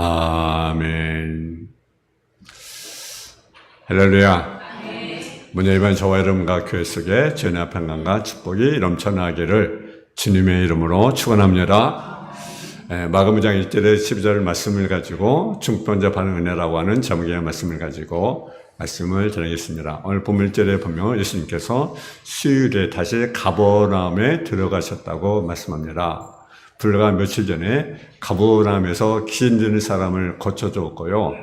아멘. 할렐루야. 문예일반 저와 여러분과 교회 속에 전의 평강과 축복이 넘쳐나기를 주님의 이름으로 축원합니다. 마가복음 1절의 12절 말씀을 가지고 중병자 받는 은혜라고 하는 제목의 말씀을 가지고 말씀을 전하겠습니다. 오늘 본문 1절에 보면 예수님께서 수요일에 다시 가버나움에 들어가셨다고 말씀합니다. 불과 며칠 전에 가버나움에서 기인되는 사람을 고쳐주었고요.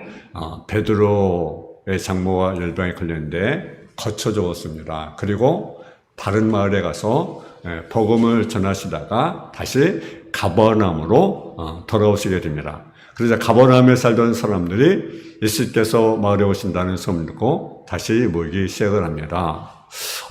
베드로의 장모가 열병에 걸렸는데 거쳐주었습니다. 그리고 다른 마을에 가서 복음을 전하시다가 다시 가버나움으로 돌아오시게 됩니다. 그러자 가버나움에 살던 사람들이 예수께서 마을에 오신다는 소문을 듣고 다시 모이기 시작을 합니다.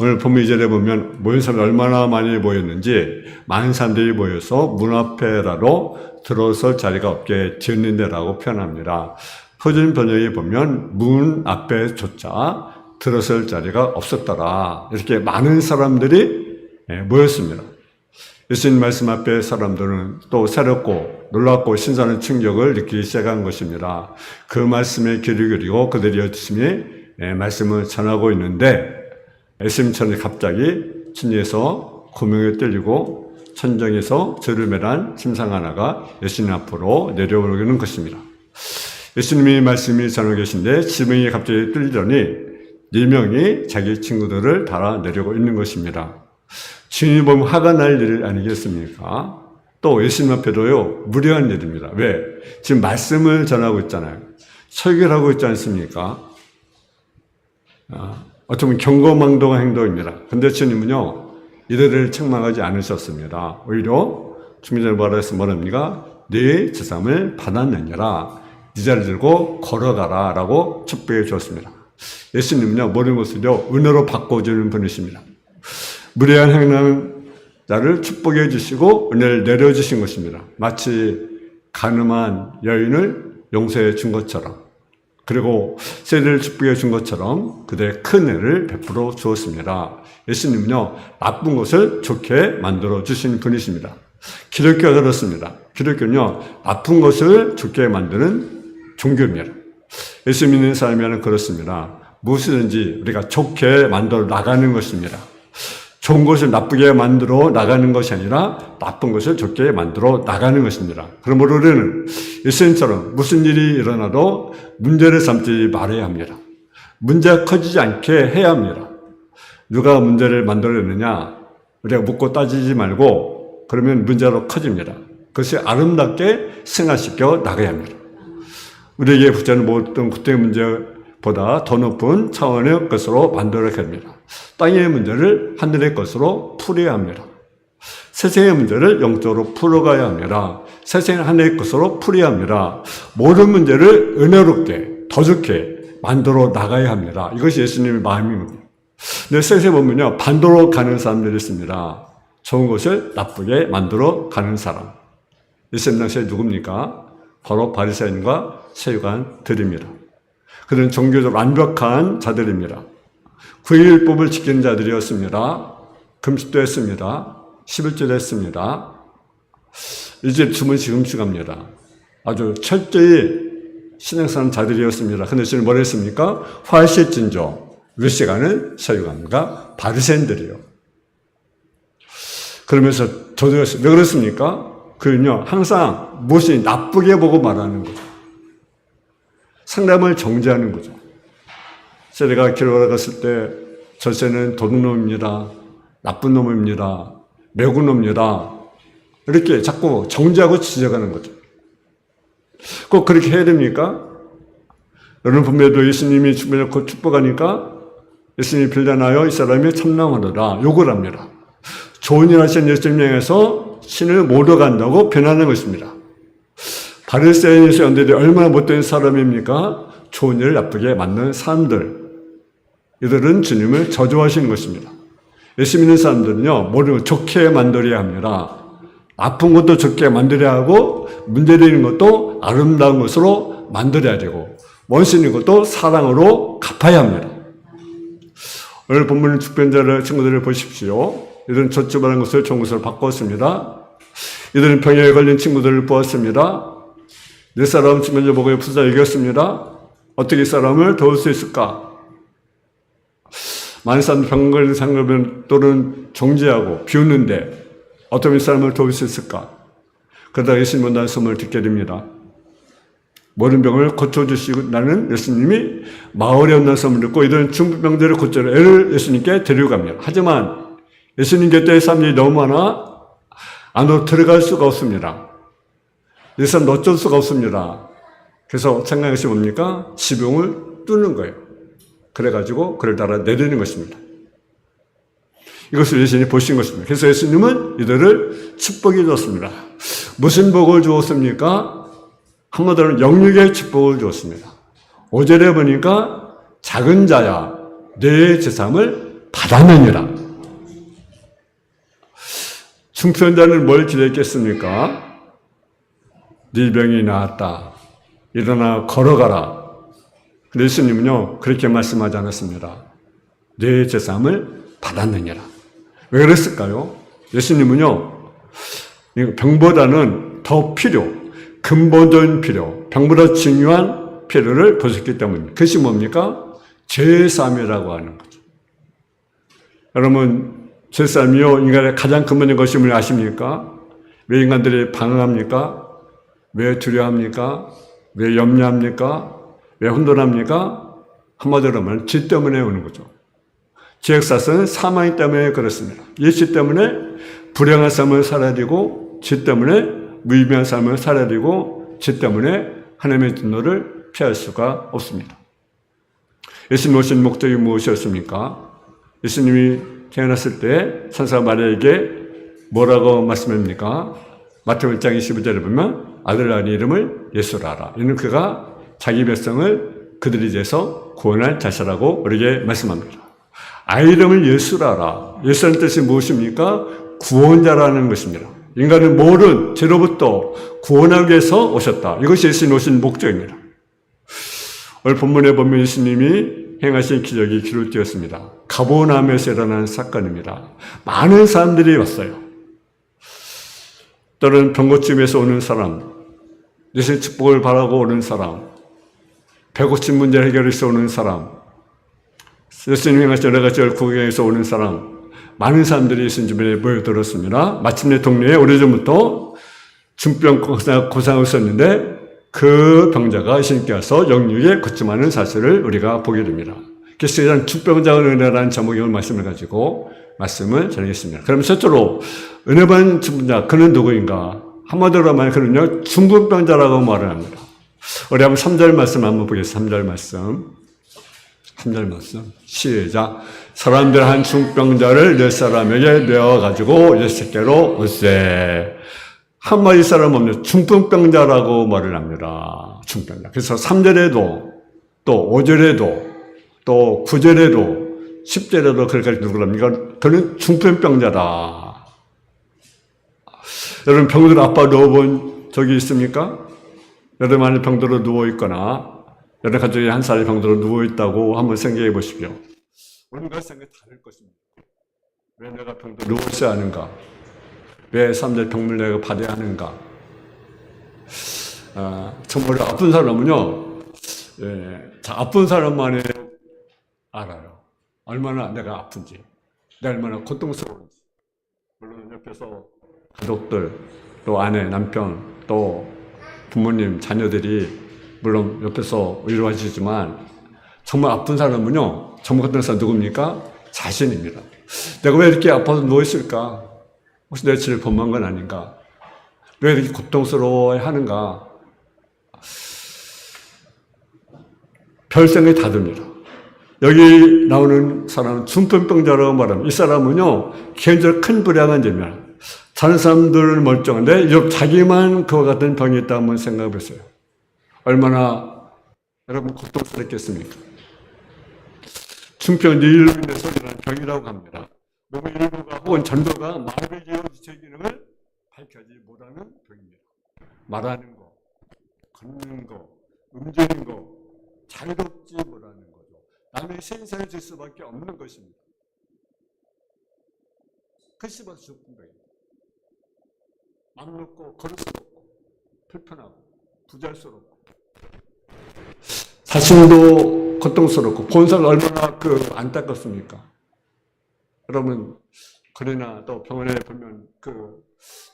오늘 본문 2절에 보면 모인 사람이 얼마나 많이 모였는지 많은 사람들이 모여서 문 앞에라도 들어설 자리가 없게 지었는데라고 표현합니다. 표준 번역에 보면 문 앞에조차 들어설 자리가 없었더라. 이렇게 많은 사람들이 모였습니다. 예수님 말씀 앞에 사람들은 또 새롭고 놀랍고 신선한 충격을 느끼기 시작한 것입니다. 그 말씀에 귀를 기울이고 그들이 열심히 말씀을 전하고 있는데 예수님처럼 갑자기 천지에서 구멍이 뚫리고 천정에서 줄을 매란 침상 하나가 예수님 앞으로 내려오는 것입니다. 예수님이 말씀이 전하고 계신데 지붕이 갑자기 뚫리더니 4명이 자기 친구들을 달아 내려오고 있는 것입니다. 주님이 보면 화가 날 일 아니겠습니까? 또 예수님 앞에도요, 무례한 일입니다. 왜? 지금 말씀을 전하고 있잖아요. 설교를 하고 있지 않습니까? 어쩌면 경거망동한 행동입니다. 근데 주님은요, 이들을 책망하지 않으셨습니다. 오히려 주민들 말해서 뭐랍니까? 네 제삼을 받았느니라. 네 자를 들고 걸어가라 라고 축복해 주었습니다. 예수님은요, 모든 것을요, 은혜로 바꿔주는 분이십니다. 무례한 행동하는 자를 축복해 주시고 은혜를 내려주신 것입니다. 마치 가늠한 여인을 용서해 준 것처럼, 그리고 세리를 축복해 준 것처럼 그들의 큰 은혜를 베풀어 주었습니다. 예수님은요, 나쁜 것을 좋게 만들어 주신 분이십니다. 기독교가 그렇습니다. 기독교는요, 나쁜 것을 좋게 만드는 종교입니다. 예수 믿는 사람이라면 그렇습니다. 무엇이든지 우리가 좋게 만들어 나가는 것입니다. 좋은 것을 나쁘게 만들어 나가는 것이 아니라 나쁜 것을 좋게 만들어 나가는 것입니다. 그러므로 우리는 예수님처럼 무슨 일이 일어나도 문제를 삼지 말아야 합니다. 문제가 커지지 않게 해야 합니다. 누가 문제를 만들어냈느냐? 우리가 묻고 따지지 말고 그러면 문제로 커집니다. 그것이 아름답게 승화시켜 나가야 합니다. 우리에게 부자는 모든 국제 문제보다 더 높은 차원의 것으로 만들어야 합니다. 땅의 문제를 하늘의 것으로 풀어야 합니다. 세상의 문제를 영적으로 풀어가야 합니다. 세상의 하늘의 것으로 풀어야 합니다. 모든 문제를 은혜롭게 더 좋게 만들어 나가야 합니다. 이것이 예수님의 마음입니다. 근데 세상에 보면요, 반대로 가는 사람들이 있습니다. 좋은 것을 나쁘게 만들어 가는 사람. 예수님 당시에 누굽니까? 바로 바리새인과 세율관들입니다. 그들은 종교적으로 완벽한 자들입니다. 9일법을 지키는 자들이었습니다. 금식도 했습니다. 11조도 했습니다. 이제 주문씩 음식합니다. 아주 철저히 신앙사는 자들이었습니다. 그런데 지금 뭐라 했습니까? 화시진조, 외식하는 세율관과 바리새인들이요. 그러면서 저도 왜 그렇습니까? 그는요, 항상 무엇이 나쁘게 보고 말하는 거죠. 상담을 정죄하는 거죠. 세리가 길을 갔을 때, 저 새는 도둑놈입니다. 나쁜 놈입니다. 매국놈입니다. 이렇게 자꾸 정죄하고 지적하는 거죠. 꼭 그렇게 해야 됩니까? 여러분 분명히도 예수님이 주변에 곧 축복하니까 예수님이 빌려나요 이 사람이 참남하더라 욕을 합니다. 좋은 일 하신 예수님 향해서 신을 모독한다고 변하는 것입니다. 바리새인에서 연대들이 얼마나 못된 사람입니까? 좋은 일을 나쁘게 만드는 사람들. 이들은 주님을 저주하시는 것입니다. 예수 믿는 사람들은요, 모든 걸 좋게 만들어야 합니다. 나쁜 것도 좋게 만들어야 하고, 문제되는 것도 아름다운 것으로 만들어야 되고, 원수 있는 것도 사랑으로 갚아야 합니다. 오늘 본문 축변자를 친구들을 보십시오. 이들은 저주받은 것을 좋은 것으로 바꿨습니다. 이들은 병에 걸린 친구들을 보았습니다. 네 사람 측면적 복음의 부자 이겼습니다. 어떻게 이 사람을 도울 수 있을까? 많은 사람들 병 걸린 상급은 또는 정지하고 비웃는데 어떻게 이 사람을 도울 수 있을까? 그러다 예수님 온다는 소문을 듣게 됩니다. 모든 병을 고쳐주시고 나는 예수님이 마을에 온다는 소문을 듣고 이들은 중풍병들을 고쳐라 애를 예수님께 데려갑니다. 하지만 예수님 곁에 사람들이 너무 많아 안으로 들어갈 수가 없습니다. 이 사람 어쩔 수가 없습니다. 그래서 생각한 것이 뭡니까? 지붕을 뚫는 거예요. 그래가지고 그를 따라 내리는 것입니다. 이것을 예수님이 보신 것입니다. 그래서 예수님은 이들을 축복해 주었습니다. 무슨 복을 주었습니까? 한마디로 영육의 축복을 주었습니다. 5절에 보니까 작은 자야 내 제삼을 받아내니라. 중풍자는 뭘 기대했겠습니까? 네 병이 나았다. 일어나 걸어가라. 근데 예수님은요 그렇게 말씀하지 않았습니다. 내 제삼을 받았느니라. 왜 그랬을까요? 예수님은요 병보다는 더 근본적인 필요, 병보다 중요한 필요를 보셨기 때문입니다. 그것이 뭡니까? 죄사함이라고 하는 거죠. 여러분 죄사함이요 인간의 가장 근본적인 것이 뭔지 아십니까? 왜 인간들이 방황합니까? 왜 두려워합니까? 왜 염려합니까? 왜 혼돈합니까? 한마디로 하면 죄 때문에 오는 거죠. 죄악사슬은 사망 때문에 그렇습니다. 이 죄 때문에 불행한 삶을 살아야 되고 죄 때문에 무의미한 삶을 살아야 되고 죄 때문에 하나님의 진노를 피할 수가 없습니다. 예수님 오신 목적이 무엇이었습니까? 예수님이 태어났을 때 천사 마리아에게 뭐라고 말씀합니까? 마태복음 1장 25절에 보면 아들 낳은 이름을 예수라 하라. 이는 그가 자기 백성을 그들이 죄에서 구원할 자시라고 우리에게 말씀합니다. 아이 이름을 예수라 하라. 예수라는 뜻이 무엇입니까? 구원자라는 것입니다. 인간은 모든 죄로부터 구원하기 위해서 오셨다. 이것이 예수님 오신 목적입니다. 오늘 본문에 보면 예수님이 행하신 기적이 기록되었습니다. 가버나움에서 일어난 사건입니다. 많은 사람들이 왔어요. 또는 병고침에서 오는 사람, 예수님 축복을 바라고 오는 사람, 배고침 문제 해결해서 오는 사람, 예수님 행하신 여러 가지 구경에서 오는 사람, 많은 사람들이 예수님 주변에 모여들었습니다. 마침내 동네에 오래전부터 중병 고상을 썼는데 그 병자가 예수님께 와서 영육에 거침하는 사실을 우리가 보게 됩니다. 그래서 일단 중병자의 은혜라는 제목의 말씀을 가지고 말씀을 전하겠습니다. 그럼 첫째로 은혜 받은 중병자 그는 누구인가? 한마디로 하면 그는요 중풍병자라고 말을 합니다. 우리 한번 3절 말씀 한번 보겠습니다. 3절 말씀. 3절 말씀 시작. 사람들 한 중병자를 열 사람에게 내어가지고 예수께로 올세. 한마디 사람 없는 중풍병자라고 말을 합니다. 중풍병자. 그래서 3절에도 또 5절에도 또 9절에도 10절에도 그렇게 누구랍니까? 그는 중풍병자다. 여러분 병들 아빠 누워본 적이 있습니까? 여러분 많이 병들어 누워있거나 여러 가족이 한 살의 병들어 누워있다고 한번 생각해 보십시오. 온갖 생각이 다를 것입니다. 왜 내가 병들어 누워있어야 하는가? 왜 사람들이 병을 내가 받아야 하는가? 정말 아픈 사람은요, 아픈 사람만이 알아요. 얼마나 내가 아픈지, 내가 얼마나 고통스러운지. 물론 옆에서 가족들, 또 아내, 남편, 또 부모님, 자녀들이 물론 옆에서 위로하시지만 정말 아픈 사람은요, 정말 같은 사람 누굽니까? 자신입니다. 내가 왜 이렇게 아파서 누워있을까? 혹시 내 죄를 범한 건 아닌가? 왜 이렇게 고통스러워 하는가? 별 생각이 다 듭니다. 여기 나오는 사람은 중풍병자라고 말합니다. 이 사람은요, 개인적으로 큰 불행한 죄입니다. 다른 사람들은 멀쩡한데, 자기만 그와 같은 병이 있다 한번 생각해 보세요. 얼마나 여러분 고통스럽겠습니까? 중풍은 일로 인해서 일어나는 병이라고 합니다. 몸의 일부가 혹은 전도가 말을 이어 지체 기능을 밝혀지 못하는 병입니다. 말하는 거, 걷는 거, 움직이는 거, 자유롭지 못하는 거죠. 남의 신사해 줄 수밖에 없는 것입니다. 그것이 바로 중풍병입니다. 맘 놓고 걸을 수 없고 불편하고 부자연스럽고 자신도 고통스럽고 본 사람 얼마나 안타깝습니까? 여러분 그러나 또 병원에 보면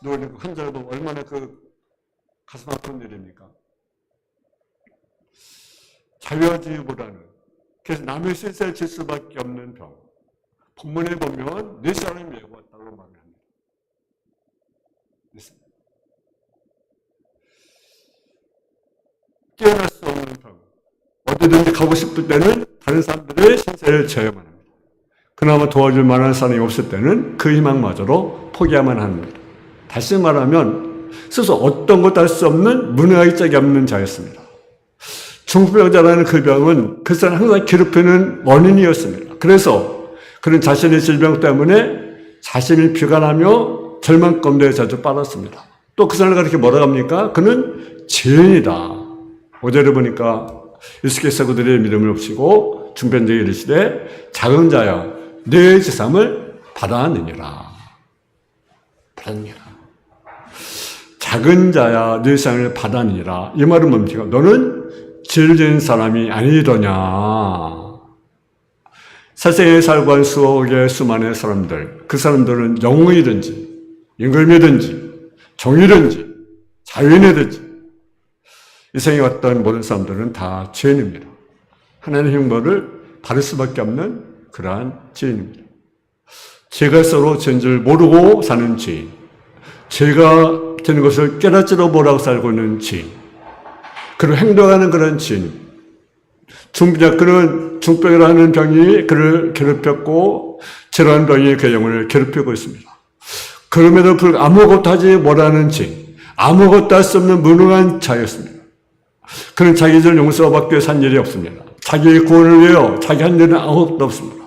누워있는 환자도 얼마나 가슴 아픈 일입니까? 자유하지보다는 그래서 남의 실세를 질 수밖에 없는 병. 본문에 보면 네 사람이 메고 왔다고 말합니다. 깨어날 수 없는 병. 어디든지 가고 싶을 때는 다른 사람들의 신세를 져야만 합니다. 그나마 도와줄 만한 사람이 없을 때는 그 희망마저도 포기해야만 합니다. 다시 말하면 스스로 어떤 것도 할 수 없는 무능하기 짝이 없는 자였습니다. 중풍병자라는 그 병은 그 사람을 항상 괴롭히는 원인이었습니다. 그래서 그는 자신의 질병 때문에 자신을 비관하며 절망 가운데 자주 빠졌습니다. 또 그 사람을 그렇게 뭐라고 합니까? 그는 죄인이다. 5절에 보니까 예수께서 그들의 믿음을 없이고 중병자에게 이르시되 작은 자여 내 제삼을 받아느니라. 작은 자야 내 제삼을 받아느니라. 이 말은 뭡니까? 너는 죄를 지은 사람이 아니더냐. 세상에 살고 한 수억의 수많은 사람들, 그 사람들은 영웅이든지 임금이든지 종이든지 자유인이든지 이 생에 왔던 모든 사람들은 다 죄인입니다. 하나님의 형벌을 받을 수밖에 없는 그러한 죄인입니다. 죄가 서로 죄인 줄 모르고 사는 죄인, 죄가 되는 것을 깨닫지도 못하고 살고 있는 죄인, 그리고 행동하는 그런 죄인입니다. 그는 중병이라는 병이 그를 괴롭혔고 죄라는 병이 그 영혼을 괴롭히고 있습니다. 그럼에도 불구하고 아무것도 하지 못하는 죄인, 아무것도 할 수 없는 무능한 자였습니다. 그는 자기 죄를 용서받기 위해 산 일이 없습니다. 자기의 구원을 위하여 자기 한 일은 아무것도 없습니다.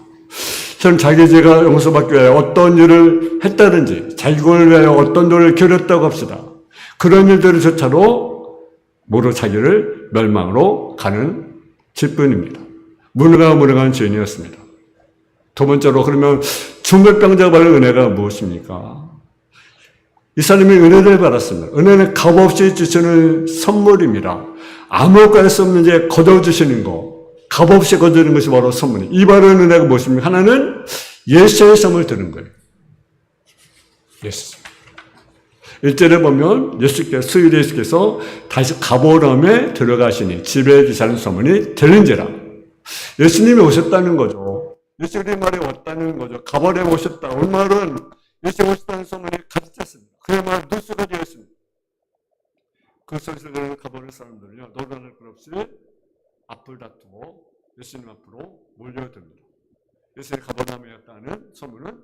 저는 자기 죄가 용서받기 위하여 어떤 일을 했다든지 자기 구원을 위하여 어떤 노력을 기울였다고 합시다. 그런 일들조차도 모두 자기를 멸망으로 가는 죄뿐입니다. 무능한 죄인이었습니다. 두 번째로 그러면 중풍병자가 받을 은혜가 무엇입니까? 이 사람이 은혜를 받았습니다. 은혜는 값없이 주시는 선물입니다. 아무것도 할 수 없는 죄 거둬주시는 거, 값없이 거두는 것이 바로 선물이에요. 이 바른 은혜가 무엇입니까? 하나는 예수의 선물을 드는 거예요. 예수. 1절에 보면 수일에 예수께서 다시 가버나움에 들어가시니 집에 계시는 소문이 들린지라. 예수님이 오셨다는 거죠. 예수님의 말에 왔다는 거죠. 가버나움에 오셨다. 온 말은 예수님이 오셨다는 소문이 가득했습니다. 그의 말 뉴스가 되었습니다. 그 소리를 들은 가버나움 사람들은요, 노란할 것 없이 앞을 다투고 예수님 앞으로 몰려듭니다. 예수님이 가버나움에 왔다는 소문은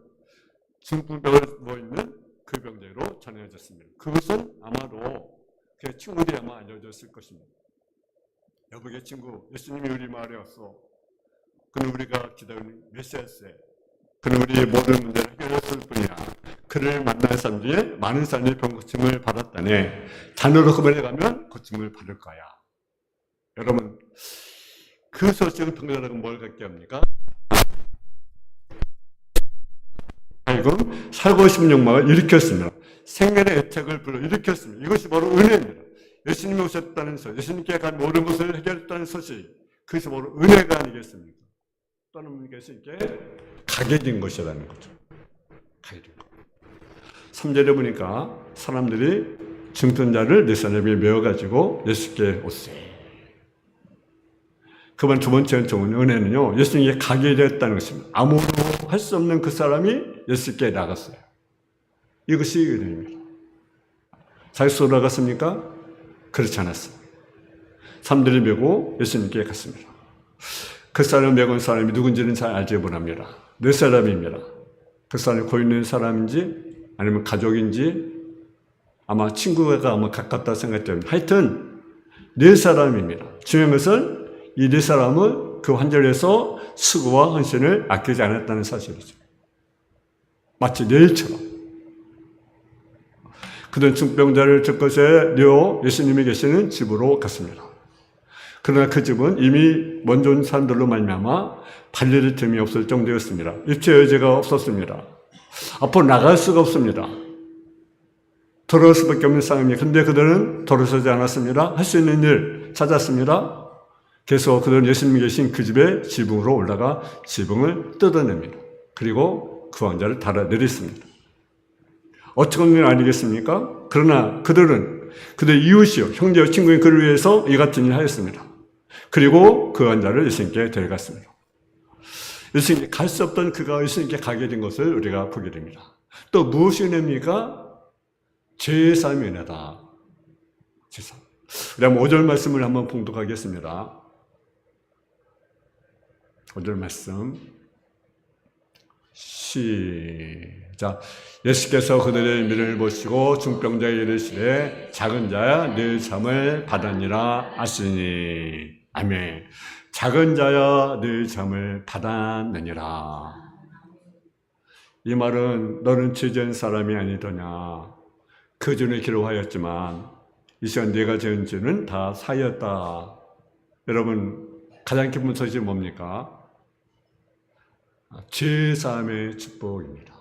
중풍병을 모있는 그 병자로 전해졌습니다. 그것은 아마도 그 친구들이 아마 알려졌을 것입니다. 여보게 친구, 예수님이 우리 마을에 왔어. 그는 우리가 기다리는 메시아세. 그는 우리의 모든 문제를 해결했을 뿐이야. 그를 만난 사람 중에 많은 사람이 병 고침을 받았다네. 자녀로 그 병원에 가면 고침을 받을 거야. 여러분, 그 소식은 병자라고 뭘 갖게 합니까? 살고 싶은 욕망을 일으켰습니다. 생명의 애착을 불러일으켰습니다. 이것이 바로 은혜입니다. 예수님이 오셨다는 소식, 예수님께 간 모든 것을 해결했다는 소식, 그것이 바로 은혜가 아니겠습니까? 또는 분께서 이렇게 가게 된 것이라는 거죠. 가게 된 것. 3절에 보니까 사람들이 중풍자를 네 사람에 메어가지고 예수께 오세요. 그번 두 번째 은혜는요, 예수님께 가게 되었다는 것입니다. 아무도 할 수 없는 그 사람이 예수께 나갔어요. 이것이 은혜입니다. 자기 스스로 나갔습니까? 그렇지 않았어요. 사람들이 메고 예수님께 갔습니다. 그 사람을 메고 사람이 누군지는 잘 알지 못합니다. 네 사람입니다. 그 사람이 고인 있는 사람인지 아니면 가족인지 아마 친구가 아마 가깝다 생각됩니다. 하여튼 네 사람입니다. 중요한 것은 이 네 사람은 그 환자를 위해서 수고와 헌신을 아끼지 않았다는 사실이죠. 마치 내일처럼. 그들은 중병자를 저 것에 뉘어 예수님이 계시는 집으로 갔습니다. 그러나 그 집은 이미 먼저 온 사람들로 말미암아 발리를 틈이 없을 정도였습니다. 입체 여지가 없었습니다. 앞으로 나갈 수가 없습니다. 돌아올 수밖에 없는 상황입니다. 근데 그들은 돌아서지 않았습니다. 할 수 있는 일 찾았습니다. 그래서 그들은 예수님이 계신 그 집에 지붕으로 올라가 지붕을 뜯어냅니다. 그리고 그 왕자를 달아내렸습니다. 어처구니 일 아니겠습니까? 그러나 그들은 그들의 이웃이요, 형제요, 친구인 그를 위해서 이 같은 일을 하였습니다. 그리고 그 왕자를 예수님께 데려갔습니다. 예수님께 갈 수 없던 그가 예수님께 가게 된 것을 우리가 보게 됩니다. 또 무엇이 은혜입니까? 죄의 삶이 은혜다. 우리 한번 5절 말씀을 한번 봉독하겠습니다. 5절 말씀 시작. 예수께서 그들의 미련을 보시고 중병자에 이르시되 작은 자야 네 잠을 받았니라 하시니. 아멘. 작은 자야 네 잠을 받았느니라. 이 말은 너는 죄지은 사람이 아니더냐. 그 전에 기록하였지만 이 시간 네가 지은 죄는 다 사였다. 여러분, 가장 기쁜 소식이 뭡니까? 죄사함의 축복입니다.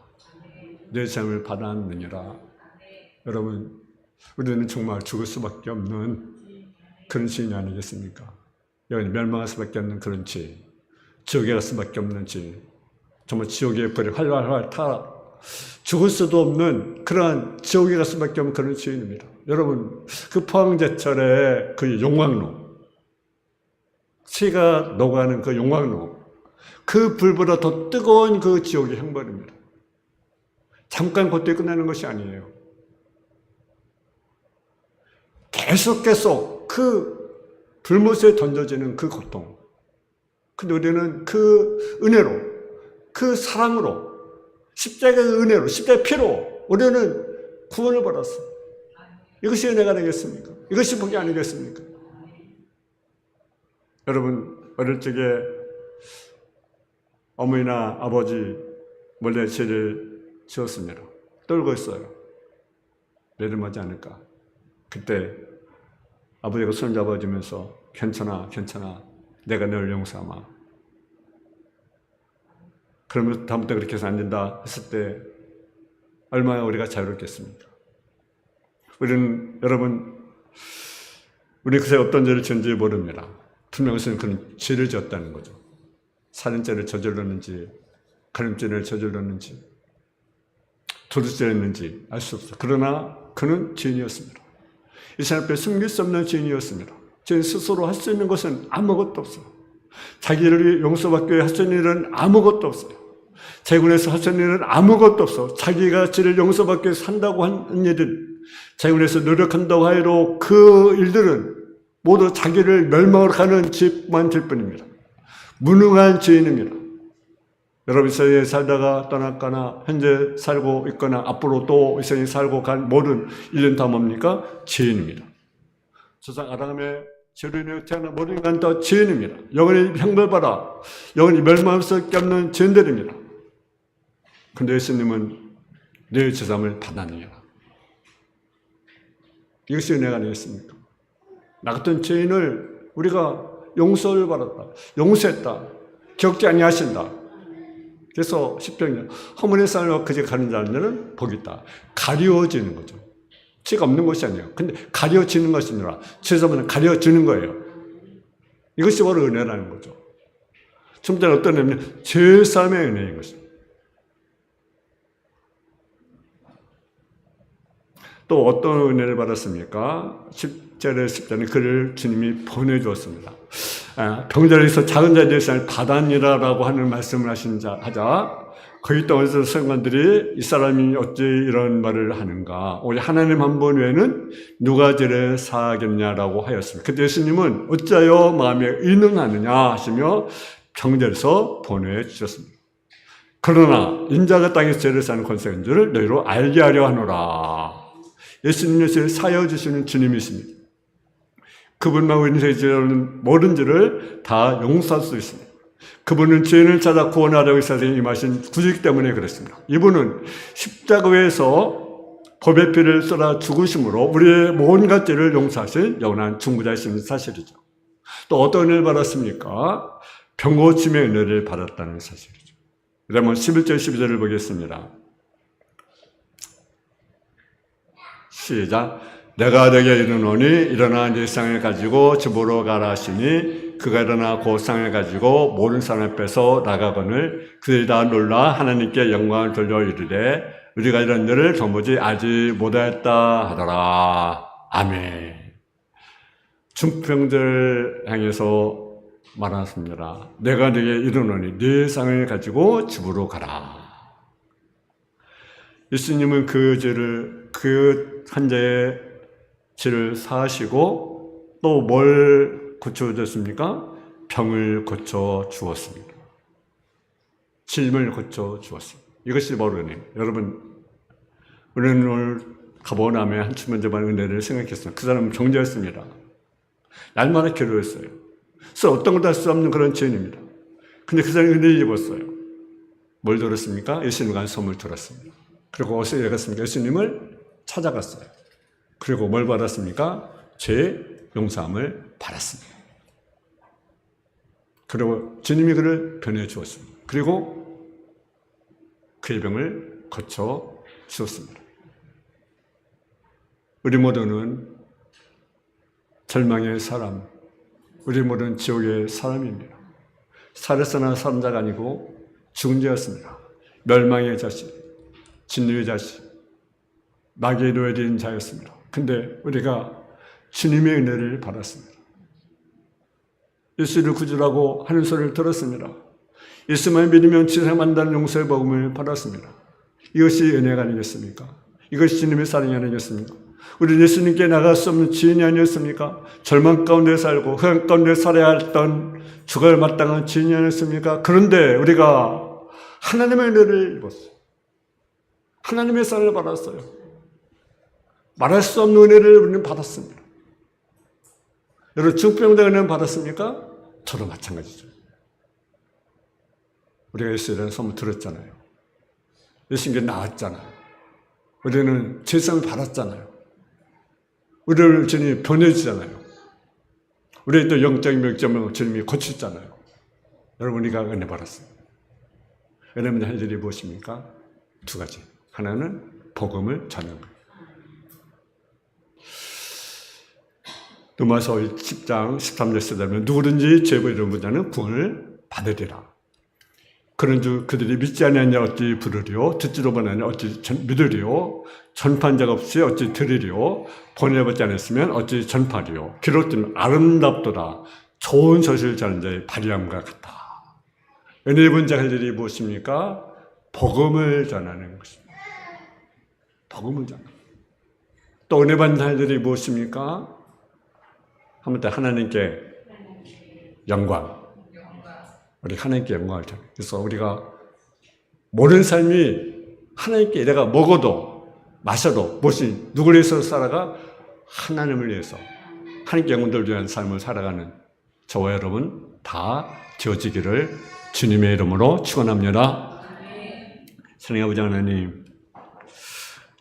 내 삶을 받았느니라. 여러분, 우리는 정말 죽을 수밖에 없는 그런 죄인이 아니겠습니까? 여기 멸망할 수밖에 없는 그런 죄, 지옥에 갈 수밖에 없는 죄, 정말 지옥의 불이 활활 타 죽을 수도 없는 그러한 지옥에 갈 수밖에 없는 그런 죄인입니다. 여러분, 그 포항제철의 그 용광로, 피가 녹아가는 그 용광로, 그 불보다 더 뜨거운 그 지옥의 형벌입니다. 잠깐 그때 끝나는 것이 아니에요. 계속 그 불못에 던져지는 그 고통. 근데 우리는 그 은혜로, 그 사랑으로, 십자가의 은혜로, 십자가의 피로 우리는 구원을 받았어요. 이것이 은혜가 아니겠습니까? 이것이 복이 아니겠습니까? 여러분, 어릴 적에 어머니나 아버지 몰래 죄를 지었습니다. 떨고 있어요. 매듭하지 않을까. 그때 아버지가 손 잡아주면서 괜찮아, 내가 널 용서하마. 그러면서 다음부터 그렇게 해서 안 된다 했을 때 얼마나 우리가 자유롭겠습니까? 우리는, 여러분, 우리 그새 어떤 죄를 지은지 모릅니다. 분명히 그는 죄를 지었다는 거죠. 살인죄를 저질렀는지, 간음죄를 저질렀는지, 도둑질을 했는지 알 수 없어요. 그러나 그는 죄인이었습니다. 이 사람 앞에 숨길 수 없는 죄인이었습니다. 죄인 스스로 할 수 있는 것은 아무것도 없어요. 자기를 용서받기 위해 할 수 있는 일은 아무것도 없어요. 자기군에서 할 수 있는 일은 아무것도 없어. 자기가 죄를 용서받기 위해 산다고 한 일들, 자기군에서 노력한다고 하여도 그 일들은 모두 자기를 멸망으로 가는 죄만 될 뿐입니다. 무능한 죄인입니다. 여러분, 이 세상에 살다가 떠났거나 현재 살고 있거나 앞으로 또 이 세상에 살고 간 모든 일은 다 뭡니까? 죄인입니다. 조상 아담의 죄로 인해 태어난 모든 인간 다 죄인입니다. 영원히 형벌받아 영원히 멸망할 수밖에 없는 죄인들입니다. 그런데 예수님은 내 죄사함을 받았느니라. 이것이 은혜가 아니겠습니까? 나 같은 죄인을 우리가 용서를 받았다, 용서했다, 기억지 아니하신다. 그래서 십평년 허물의 삶을 그제 가는 자는 복이 있다. 가려워지는 거죠. 죄가 없는 것이 아니에요. 근데 가려지는 것이 아니라 죄사함은 가려지는 거예요. 이것이 바로 은혜라는 거죠. 좀 전에 어떤 은혜냐면 죄사함의 은혜인 것입니다. 또 어떤 은혜를 받았습니까? 10절에 그를 주님이 보내주었습니다. 병자에서 작은 자에 대해서 받았니라라고 하는 말씀을 하자 거기 또 어디서 성관들이 이 사람이 어찌 이런 말을 하는가, 오직 하나님 한 분 외에는 누가 죄를 사하겠냐라고 하였습니다. 그때 예수님은 어찌하여 마음에 의논하느냐 하시며 병자에서 보내주셨습니다. 그러나 인자가 땅에서 죄를 사는 권세가 있는 줄을 너희로 알게 하려 하노라. 예수님의 죄를 사여 주시는 주님이십니다. 그분만 우리의 죄는 모든 죄를 다 용서할 수 있습니다. 그분은 죄인을 찾아 구원하려고 이 세상에 임하신 구주이기 때문에 그렇습니다. 이분은 십자가에서 법의 피를 쏟아 죽으심으로 우리의 온갖 죄를 용서하신 영원한 중보자이신 사실이죠. 또 어떤 은혜를 받았습니까? 병고침의 은혜를 받았다는 사실이죠. 그러면 11절 12절을 보겠습니다. 시작. 내가 너에게 이르노니 일어나 네 쌍을 가지고 집으로 가라 하시니 그가 일어나 그 쌍을 가지고 모든 사람 앞에서 나가거늘 그들이 다 놀라 하나님께 영광을 돌려 이르되 우리가 이런 일을 도무지 알지 못하였다 하더라. 아멘. 중병들 향해서 말하십니다. 내가 너에게 이르노니 네 쌍을 가지고 집으로 가라. 예수님은 그 죄를, 그 환자의 죄를 사하시고 또 뭘 고쳐주셨습니까? 병을 고쳐 주었습니다. 질병을 고쳐 주었습니다. 이것이 바로 은혜입니다. 여러분, 우리는 오늘 가버나움의 한 주문제반 은혜를 생각했습니다. 그 사람은 정죄했습니다. 날마다 괴로웠어요. 그래서 어떤 것도 할 수 없는 그런 죄인입니다. 근데 그 사람이 은혜를 입었어요. 뭘 들었습니까? 예수님과 간 소문을 들었습니다. 그리고 어디서 갔습니까? 예수님을 찾아갔어요. 그리고 뭘 받았습니까? 죄 용서함을 받았습니다. 그리고 주님이 그를 변해 주었습니다. 그리고 그의 병을 고쳐 주었습니다. 우리 모두는 절망의 사람, 우리 모두는 지옥의 사람입니다. 살아서나 사는 자가 아니고 죽은 자였습니다. 멸망의 자식, 진노의 자식, 마귀의 노예된 자였습니다. 근데 우리가 주님의 은혜를 받았습니다. 예수를 구주라고 하는 소리를 들었습니다. 예수만 믿으면 지상 만다는 용서의 복음을 받았습니다. 이것이 은혜가 아니겠습니까? 이것이 주님의 사랑이 아니겠습니까? 우리 예수님께 나갈 수 없는 지인이 아니었습니까? 절망 가운데 살고 흑암 가운데 살아야 했던 죽을 마땅한 지인이 아니었습니까? 그런데 우리가 하나님의 은혜를 입었어요. 하나님의 사랑을 받았어요. 말할 수 없는 은혜를 우리는 받았습니다. 여러분, 중병자 은혜는 받았습니까? 저도 마찬가지죠. 우리가 예수에 대한 소문 들었잖아요. 예수님께 나왔잖아요. 우리는 죄성을 받았잖아요. 우리를 주님이 변해주잖아요. 우리의 또 영적인 명점을 주님이 고쳤잖아요. 여러분, 우리가 은혜 받았습니다. 은혜는 할 일이 무엇입니까? 두 가지. 하나는 복음을 전하는 거예요. 로마서 10장 13절에 되면 누구든지 죄를 이룬 자는 구원을 받으리라. 그런즉 그들이 믿지 아니하냐 어찌 부르리요, 듣지도 못하냐 어찌 믿으리요, 전파한 자가 없이 어찌 들으리요, 보내받지 않았으면 어찌 전파리요. 기록된 아름답도다 좋은 소식을 전하는 자의 발휘함과 같다. 은혜 입은 자 할 일이 무엇입니까? 복음을 전하는 것입니다. 복음을 전하는. 또 은혜 받는 자 할 일이 무엇입니까? 한번 더 하나님께 영광. 우리 하나님께 영광을 전해. 그래서 우리가 모든 삶이 하나님께 내가 먹어도 마셔도 무엇이 누구를 위해서 살아가? 하나님을 위해서 하나님께 영혼들을 위한 삶을 살아가는 저와 여러분 다 되어지기를 주님의 이름으로 축원합니다. 사랑의 아버지 하나님,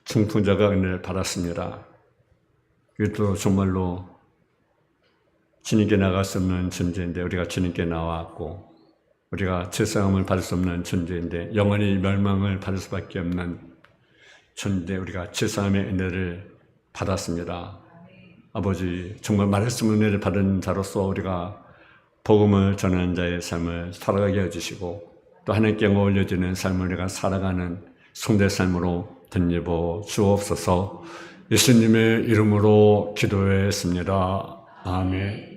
중풍자가 은혜를 받았습니다. 이것도 정말로 주님께 나갈 수 없는 존재인데 우리가 주님께 나왔고, 우리가 죄사함을 받을 수 없는 존재인데 영원히 멸망을 받을 수밖에 없는 존재, 우리가 죄사함의 은혜를 받았습니다. 아버지, 정말 말할 수 없는 은혜를 받은 자로서 우리가 복음을 전하는 자의 삶을 살아가게 해주시고, 또 하나님께 영광 올려지는 삶을 우리가 살아가는 성대 삶으로 덧입어 주옵소서. 예수님의 이름으로 기도했습니다. 아멘.